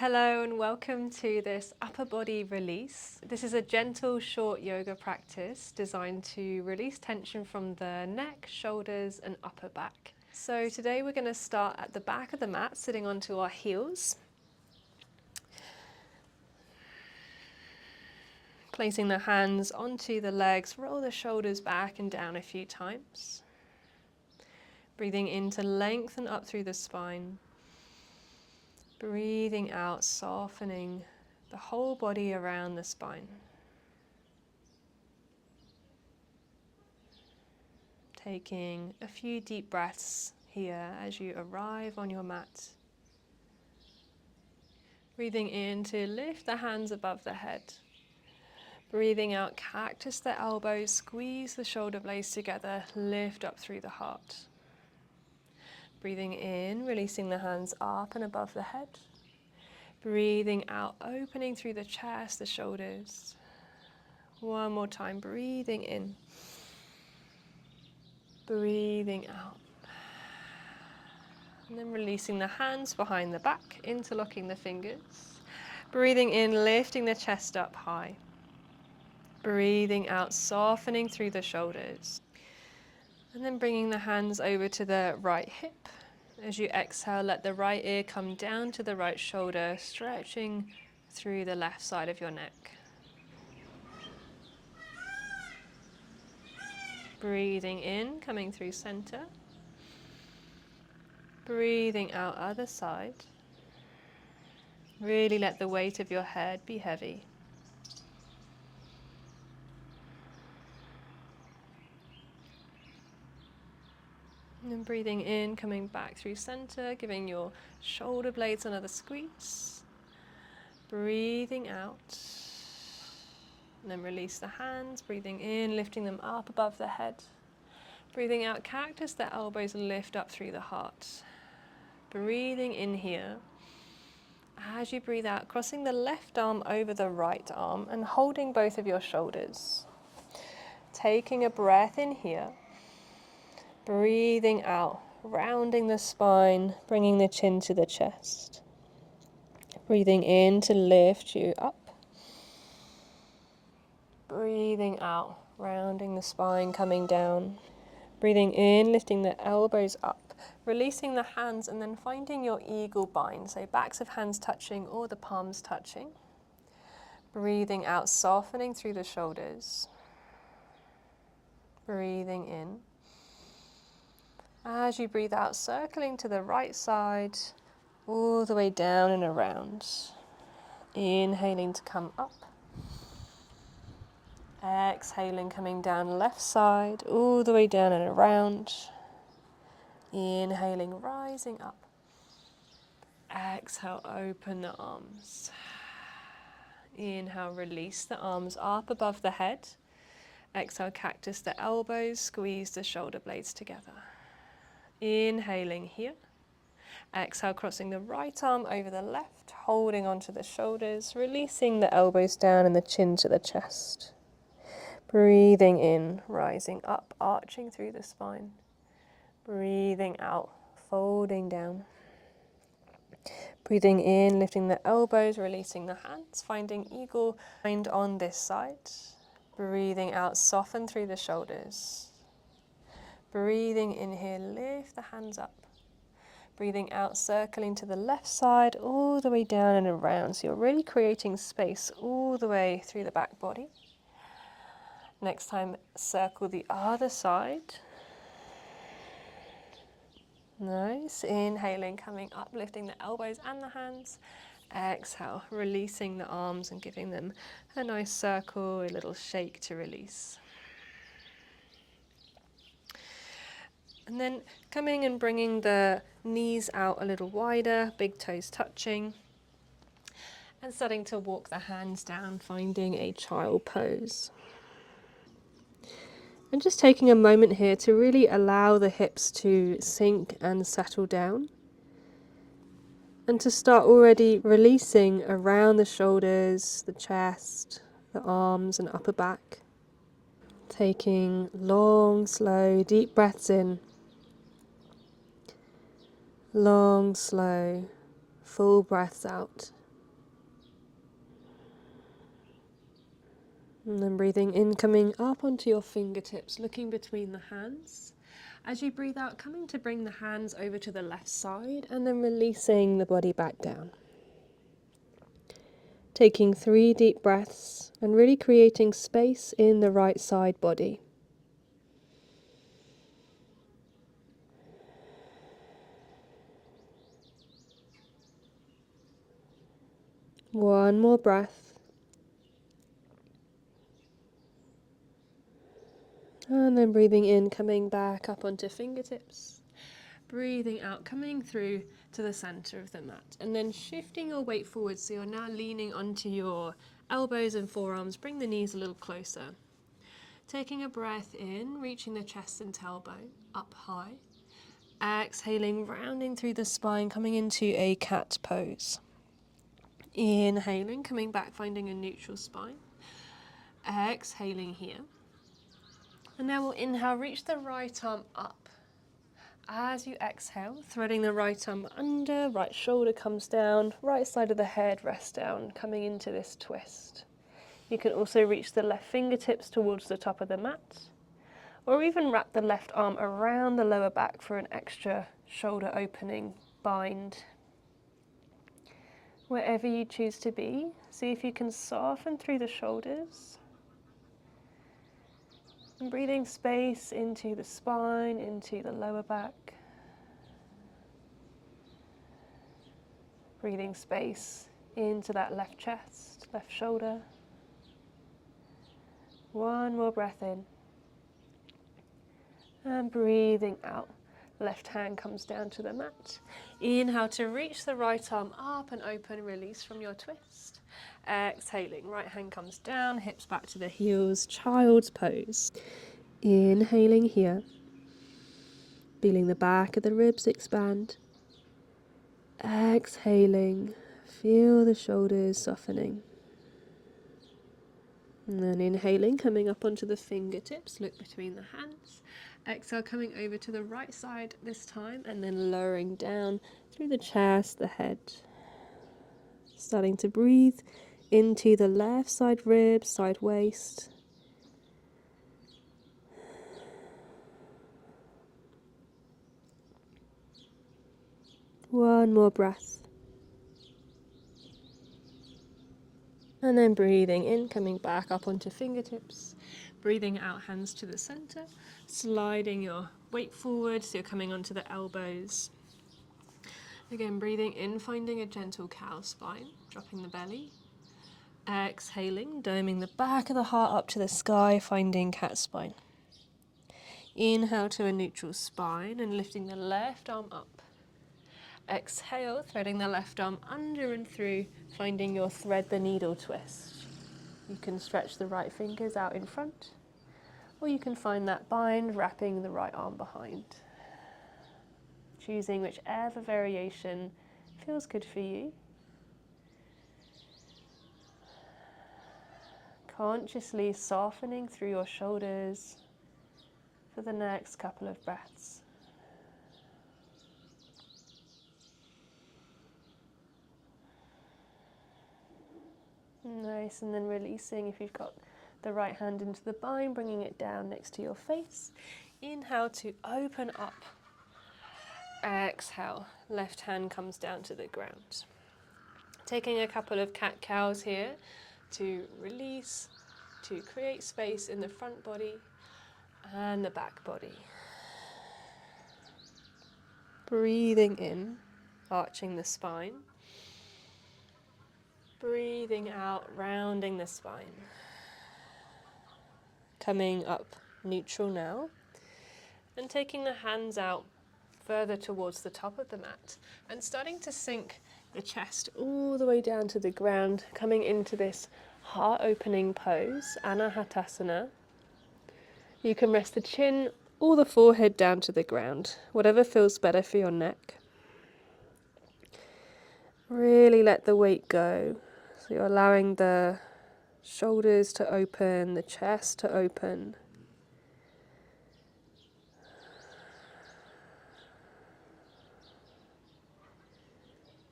Hello and welcome to this upper body release. This is a gentle, short yoga practice designed to release tension from the neck, shoulders and upper back. So today we're going to start at the back of the mat, sitting onto our heels. Placing the hands onto the legs, roll the shoulders back and down a few times. Breathing in to lengthen up through the spine. Breathing out, softening the whole body around the spine. Taking a few deep breaths here as you arrive on your mat. Breathing in to lift the hands above the head. Breathing out, cactus the elbows, squeeze the shoulder blades together, lift up through the heart. Breathing in, releasing the hands up and above the head. Breathing out, opening through the chest, the shoulders. One more time, breathing in. Breathing out. And then releasing the hands behind the back, interlocking the fingers. Breathing in, lifting the chest up high. Breathing out, softening through the shoulders. And then bringing the hands over to the right hip. As you exhale, let the right ear come down to the right shoulder, stretching through the left side of your neck. Breathing in, coming through center. Breathing out, other side. Really let the weight of your head be heavy. And then breathing in, coming back through center, giving your shoulder blades another squeeze. Breathing out. And then release the hands, breathing in, lifting them up above the head. Breathing out, cactus the elbows, lift up through the heart. Breathing in here. As you breathe out, crossing the left arm over the right arm and holding both of your shoulders. Taking a breath in here. Breathing out, rounding the spine, bringing the chin to the chest. Breathing in to lift you up. Breathing out, rounding the spine, coming down. Breathing in, lifting the elbows up, releasing the hands and then finding your eagle bind. So backs of hands touching or the palms touching. Breathing out, softening through the shoulders. Breathing in. As you breathe out, circling to the right side, all the way down and around. Inhaling to come up. Exhaling, coming down left side, all the way down and around. Inhaling, rising up. Exhale, open the arms. Inhale, release the arms up above the head. Exhale, cactus the elbows, squeeze the shoulder blades together. Inhaling here. Exhale, crossing the right arm over the left, holding onto the shoulders, releasing the elbows down and the chin to the chest. Breathing in, rising up, arching through the spine. Breathing out, folding down. Breathing in, lifting the elbows, releasing the hands, finding eagle bind on this side. Breathing out, soften through the shoulders. Breathing in here, lift the hands up. Breathing out, circling to the left side, all the way down and around. So you're really creating space all the way through the back body. Next time, circle the other side. Nice. Inhaling, coming up, lifting the elbows and the hands. Exhale, releasing the arms and giving them a nice circle, a little shake to release. And then coming and bringing the knees out a little wider, big toes touching. And starting to walk the hands down, finding a child pose. And just taking a moment here to really allow the hips to sink and settle down. And to start already releasing around the shoulders, the chest, the arms and upper back. Taking long, slow, deep breaths in. Long, slow, full breaths out. And then breathing in, coming up onto your fingertips, looking between the hands. As you breathe out, coming to bring the hands over to the left side and then releasing the body back down. Taking 3 deep breaths and really creating space in the right side body. One more breath. And then breathing in, coming back up onto fingertips. Breathing out, coming through to the center of the mat. And then shifting your weight forward, so you're now leaning onto your elbows and forearms. Bring the knees a little closer. Taking a breath in, reaching the chest and tailbone up high. Exhaling, rounding through the spine, coming into a cat pose. Inhaling, coming back, finding a neutral spine. Exhaling here. And now we'll inhale, reach the right arm up. As you exhale, threading the right arm under, right shoulder comes down, right side of the head rests down, coming into this twist. You can also reach the left fingertips towards the top of the mat, or even wrap the left arm around the lower back for an extra shoulder opening bind. Wherever you choose to be, see if you can soften through the shoulders. And breathing space into the spine, into the lower back. Breathing space into that left chest, left shoulder. One more breath in. And breathing out. Left hand comes down to the mat. Inhale to reach the right arm up and open, release from your twist. Exhaling, right hand comes down, hips back to the heels, child's pose. Inhaling here, feeling the back of the ribs expand. Exhaling, feel the shoulders softening. And then inhaling, coming up onto the fingertips, look between the hands. Exhale, coming over to the right side this time, and then lowering down through the chest, the head. Starting to breathe into the left side ribs, side waist. One more breath. And then breathing in, coming back up onto fingertips. Breathing out, hands to the center. Sliding your weight forward, so you're coming onto the elbows. Again, breathing in, finding a gentle cow spine, dropping the belly. Exhaling, doming the back of the heart up to the sky, finding cat spine. Inhale to a neutral spine and lifting the left arm up. Exhale, threading the left arm under and through, finding your thread the needle twist. You can stretch the right fingers out in front, or you can find that bind, wrapping the right arm behind. Choosing whichever variation feels good for you. Consciously softening through your shoulders for the next couple of breaths. Nice, and then releasing if you've got the right hand into the bind, bringing it down next to your face. Inhale to open up. Exhale, left hand comes down to the ground. Taking a couple of cat-cows here to release, to create space in the front body and the back body. Breathing in, arching the spine. Breathing out, rounding the spine. Coming up neutral now. And taking the hands out further towards the top of the mat. And starting to sink the chest all the way down to the ground. Coming into this heart-opening pose, Anahatasana. You can rest the chin or the forehead down to the ground. Whatever feels better for your neck. Really let the weight go. So you're allowing the shoulders to open, the chest to open.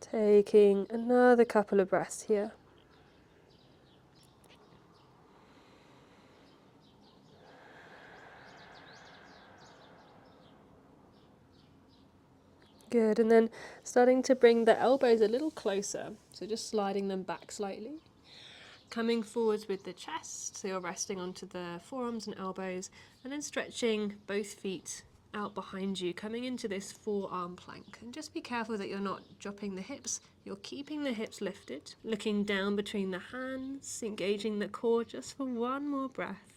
Taking another couple of breaths here. Good, and then starting to bring the elbows a little closer, so just sliding them back slightly. Coming forwards with the chest, so you're resting onto the forearms and elbows, and then stretching both feet out behind you, coming into this forearm plank. And just be careful that you're not dropping the hips, you're keeping the hips lifted, looking down between the hands, engaging the core just for one more breath.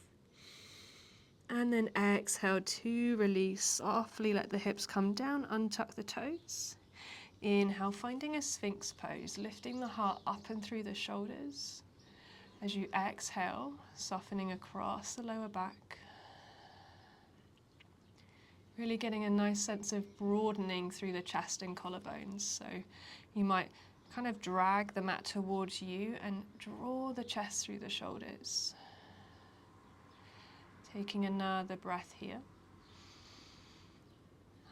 And then exhale to release, softly let the hips come down, untuck the toes. Inhale, finding a sphinx pose, lifting the heart up and through the shoulders. As you exhale, softening across the lower back. Really getting a nice sense of broadening through the chest and collarbones. So you might kind of drag the mat towards you and draw the chest through the shoulders. Taking another breath here.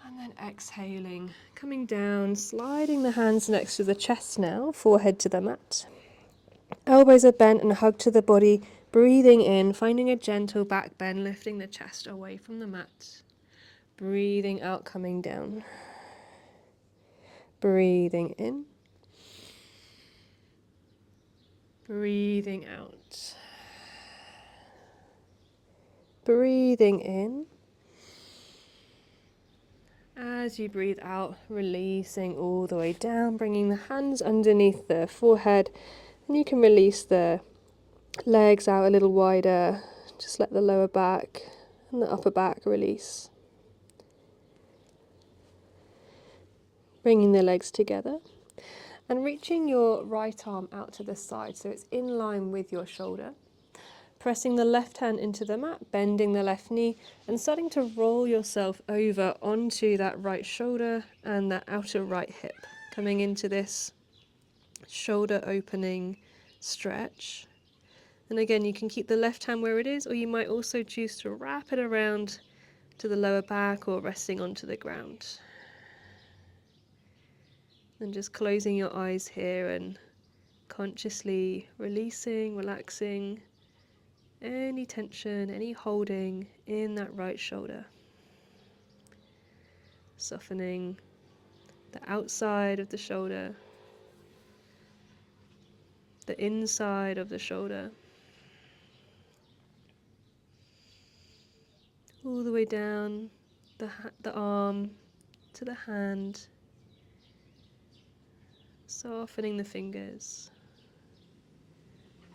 And then exhaling, coming down, sliding the hands next to the chest now, forehead to the mat. Elbows are bent and hugged to the body, breathing in, finding a gentle back bend, lifting the chest away from the mat. Breathing out, coming down. Breathing in. Breathing out. Breathing in. As you breathe out, releasing all the way down, bringing the hands underneath the forehead, and you can release the legs out a little wider. Just let the lower back and the upper back release. Bringing the legs together and reaching your right arm out to the side so it's in line with your shoulder. Pressing the left hand into the mat, bending the left knee, and starting to roll yourself over onto that right shoulder and that outer right hip. Coming into this shoulder opening stretch. And again, you can keep the left hand where it is, or you might also choose to wrap it around to the lower back or resting onto the ground. And just closing your eyes here and consciously releasing, relaxing any tension, any holding in that right shoulder. Softening the outside of the shoulder, the inside of the shoulder, all the way down the arm to the hand, softening the fingers.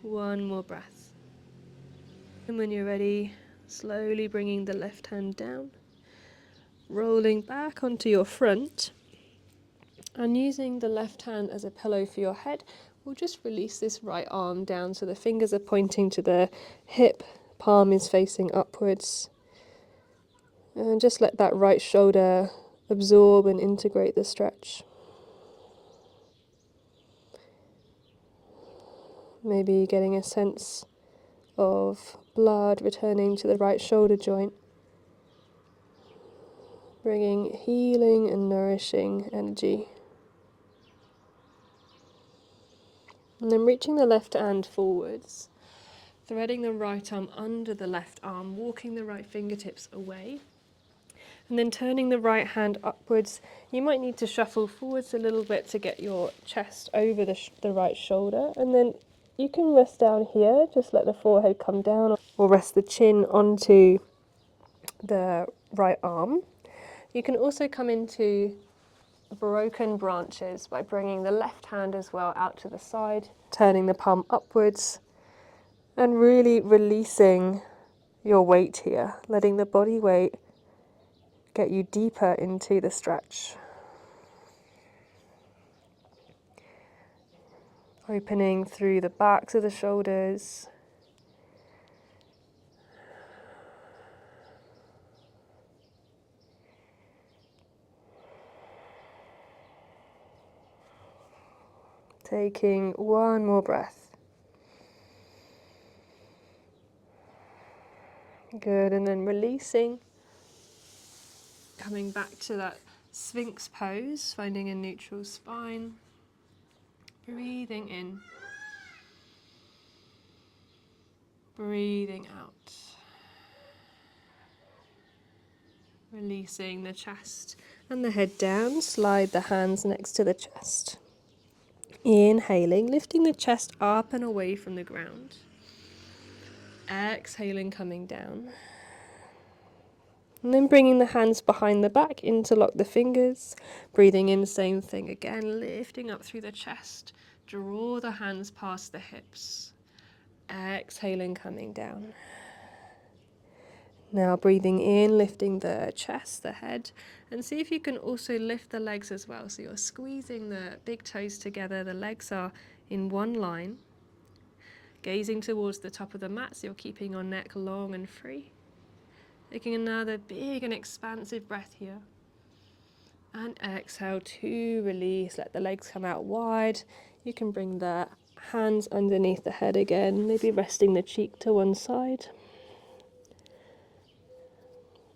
One more breath. And when you're ready, slowly bringing the left hand down, rolling back onto your front, and using the left hand as a pillow for your head, we'll just release this right arm down so the fingers are pointing to the hip, palm is facing upwards. And just let that right shoulder absorb and integrate the stretch. Maybe getting a sense of blood returning to the right shoulder joint, bringing healing and nourishing energy. And then reaching the left hand forwards, threading the right arm under the left arm, walking the right fingertips away, and then turning the right hand upwards. You might need to shuffle forwards a little bit to get your chest over the right shoulder, and then you can rest down here, just let the forehead come down, or rest the chin onto the right arm. You can also come into broken branches by bringing the left hand as well out to the side, turning the palm upwards, and really releasing your weight here, letting the body weight get you deeper into the stretch. Opening through the backs of the shoulders. Taking one more breath. Good, and then releasing. Coming back to that Sphinx pose, finding a neutral spine. Breathing in. Breathing out. Releasing the chest And the head down, slide the hands next to the chest. Inhaling, lifting the chest up and away from the ground. Exhaling, coming down. And then bringing the hands behind the back, interlock the fingers. Breathing in, same thing again, lifting up through the chest. Draw the hands past the hips. Exhaling, coming down. Now breathing in, lifting the chest, the head, and see if you can also lift the legs as well. So you're squeezing the big toes together, the legs are in one line. Gazing towards the top of the mat, so you're keeping your neck long and free. Taking another big and expansive breath here. And exhale to release, let the legs come out wide. You can bring the hands underneath the head again, maybe resting the cheek to one side.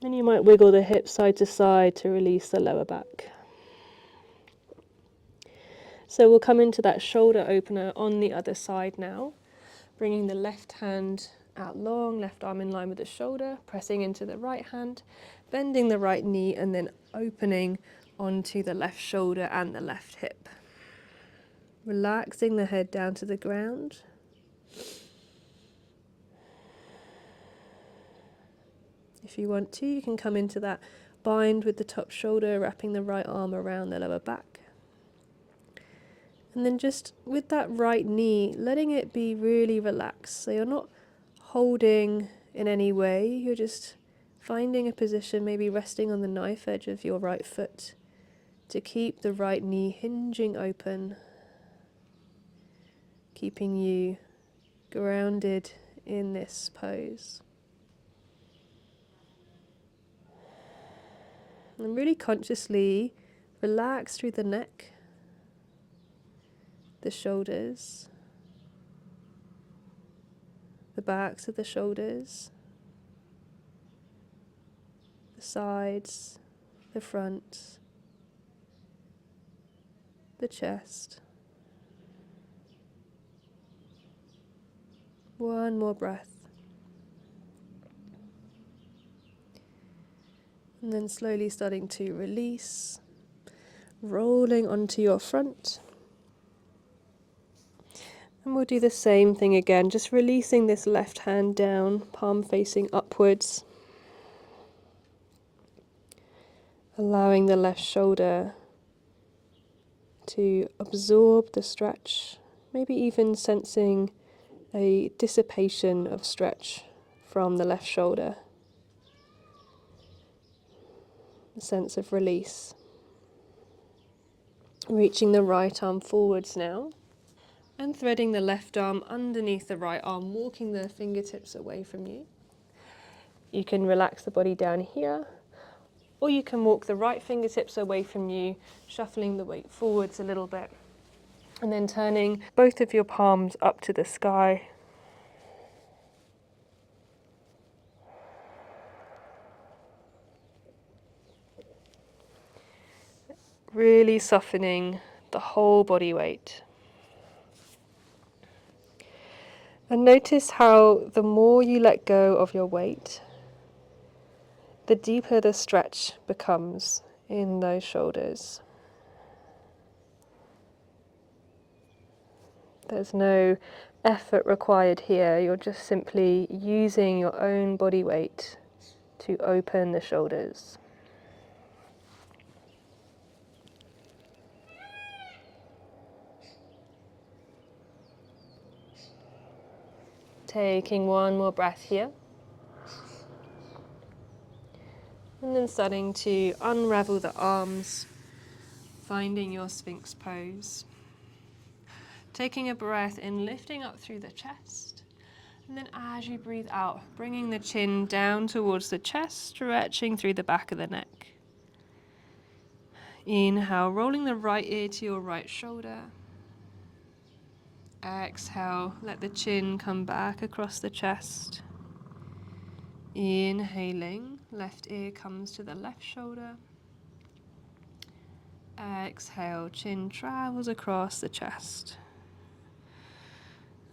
And you might wiggle the hips side to side to release the lower back. So we'll come into that shoulder opener on the other side now. Bringing the left hand out long, left arm in line with the shoulder, pressing into the right hand, bending the right knee and then opening onto the left shoulder and the left hip. Relaxing the head down to the ground. If you want to, you can come into that bind with the top shoulder, wrapping the right arm around the lower back. And then just with that right knee, letting it be really relaxed. So you're not holding in any way, you're just finding a position, maybe resting on the knife edge of your right foot to keep the right knee hinging open, keeping you grounded in this pose. And really consciously relax through the neck, the shoulders, the backs of the shoulders, the sides, the front, the chest. One more breath. And then slowly starting to release, rolling onto your front. And we'll do the same thing again, just releasing this left hand down, palm facing upwards. Allowing the left shoulder to absorb the stretch, maybe even sensing a dissipation of stretch from the left shoulder. A sense of release. Reaching the right arm forwards now and threading the left arm underneath the right arm, walking the fingertips away from you. You can relax the body down here, or you can walk the right fingertips away from you, shuffling the weight forwards a little bit, and then turning both of your palms up to the sky. Really softening the whole body weight. And notice how the more you let go of your weight, the deeper the stretch becomes in those shoulders. There's no effort required here, you're just simply using your own body weight to open the shoulders. Taking one more breath here. And then starting to unravel the arms, finding your Sphinx pose. Taking a breath in, lifting up through the chest. And then as you breathe out, bringing the chin down towards the chest, stretching through the back of the neck. Inhale, rolling the right ear to your right shoulder. Exhale, let the chin come back across the chest. Inhaling, left ear comes to the left shoulder. Exhale, chin travels across the chest.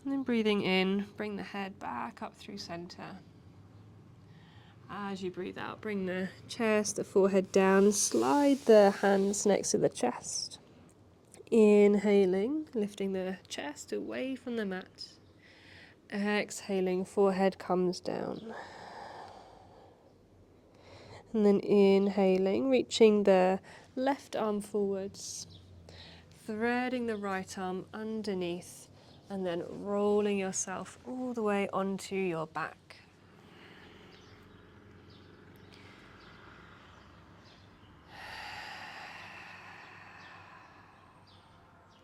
And then breathing in, bring the head back up through center. As you breathe out, bring the chest, the forehead down, slide the hands next to the chest. Inhaling, lifting the chest away from the mat. Exhaling, forehead comes down. And then inhaling, reaching the left arm forwards, threading the right arm underneath, and then rolling yourself all the way onto your back.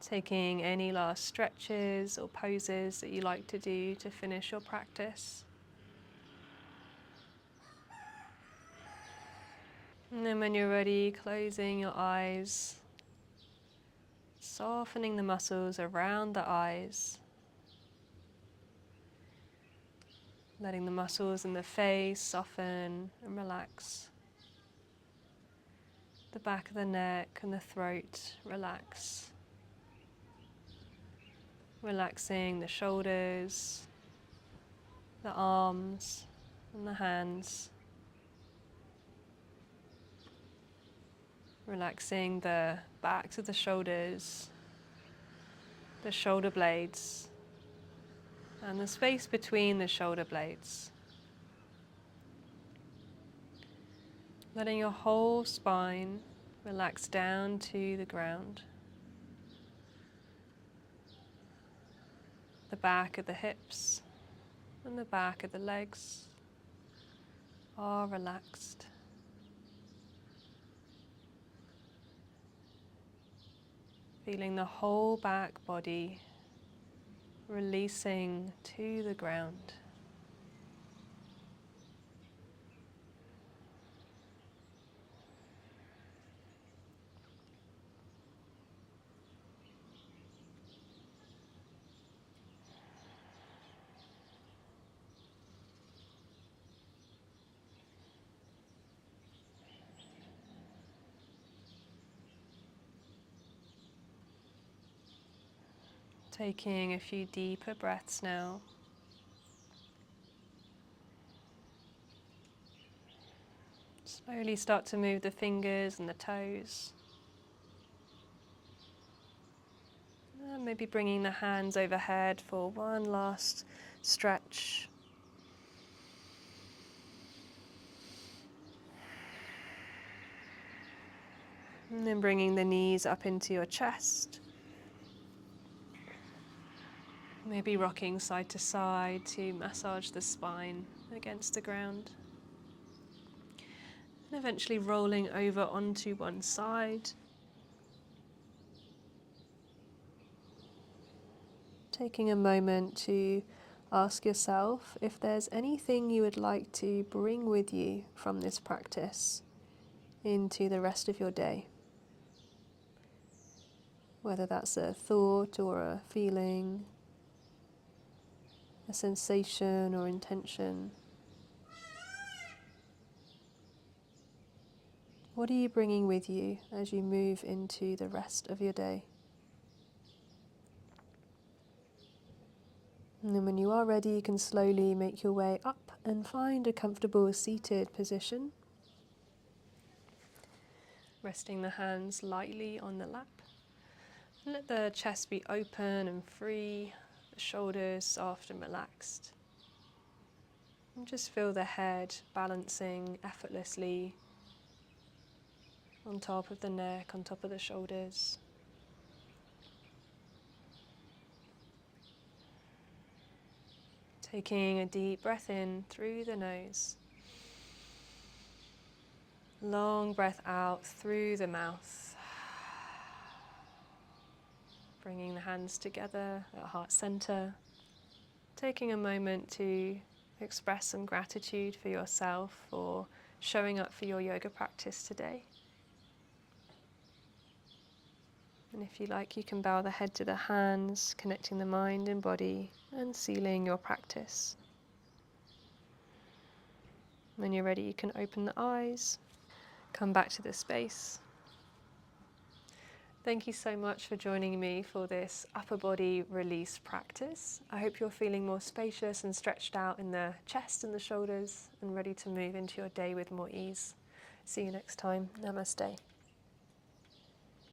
Taking any last stretches or poses that you like to do to finish your practice. And then when you're ready, closing your eyes, softening the muscles around the eyes, letting the muscles in the face soften and relax. The back of the neck and the throat relax. Relaxing the shoulders, the arms and the hands. Relaxing the backs of the shoulders, the shoulder blades, and the space between the shoulder blades. Letting your whole spine relax down to the ground. The back of the hips and the back of the legs are relaxed. Feeling the whole back body releasing to the ground. Taking a few deeper breaths now. Slowly start to move the fingers and the toes. And maybe bringing the hands overhead for one last stretch. And then bringing the knees up into your chest. Maybe rocking side to side to massage the spine against the ground. And eventually rolling over onto one side. Taking a moment to ask yourself if there's anything you would like to bring with you from this practice into the rest of your day. Whether that's a thought or a feeling, a sensation or intention. What are you bringing with you as you move into the rest of your day? And then when you are ready, you can slowly make your way up and find a comfortable seated position. Resting the hands lightly on the lap. And let the chest be open and free, the shoulders soft and relaxed. And just feel the head balancing effortlessly on top of the neck, on top of the shoulders. Taking a deep breath in through the nose. Long breath out through the mouth. Bringing the hands together at heart center. Taking a moment to express some gratitude for yourself for showing up for your yoga practice today. And if you like, you can bow the head to the hands, connecting the mind and body and sealing your practice. When you're ready, you can open the eyes, come back to the space. Thank you so much for joining me for this upper body release practice. I hope you're feeling more spacious and stretched out in the chest and the shoulders and ready to move into your day with more ease. See you next time. Namaste.